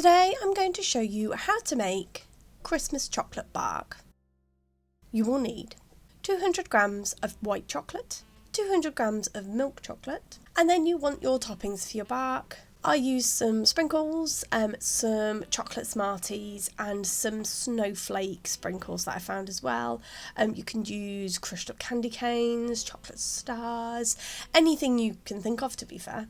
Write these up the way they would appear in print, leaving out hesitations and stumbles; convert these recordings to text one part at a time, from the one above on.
Today I'm going to show you how to make Christmas chocolate bark. You will need 200 grams of white chocolate, 200 grams of milk chocolate, and then you want your toppings for your bark. I used some sprinkles, some chocolate Smarties and some snowflake sprinkles that I found as well. You can use crushed up candy canes, chocolate stars, anything you can think of, to be fair.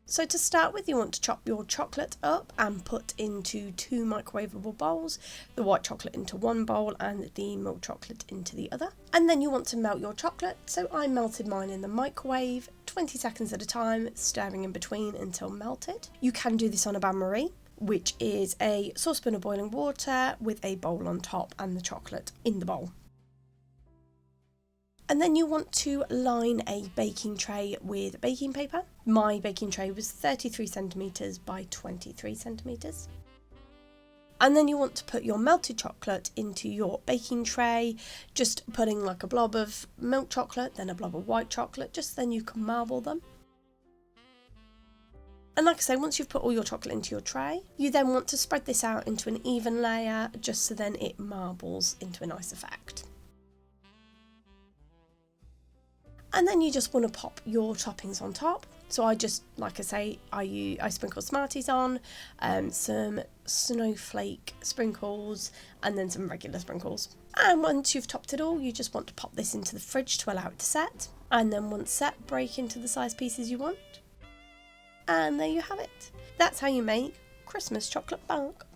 So to start with, you want to chop your chocolate up and put into 2 microwavable bowls, the white chocolate into one bowl and the milk chocolate into the other. And then you want to melt your chocolate, so I melted mine in the microwave, 20 seconds at a time, stirring in between until melted. You can do this on a bain-marie, which is a saucepan of boiling water with a bowl on top and the chocolate in the bowl. And then you want to line a baking tray with baking paper. My baking tray was 33 centimetres by 23 centimetres. And then you want to put your melted chocolate into your baking tray, just putting like a blob of milk chocolate, then a blob of white chocolate, just then you can marble them. And like I say, once you've put all your chocolate into your tray, you then want to spread this out into an even layer, just so then it marbles into a nice effect. And then you just want to pop your toppings on top. So I just, like I say, I sprinkle Smarties on, some snowflake sprinkles, and then some regular sprinkles. And once you've topped it all, you just want to pop this into the fridge to allow it to set. And then once set, break into the size pieces you want. And there you have it. That's how you make Christmas chocolate bark.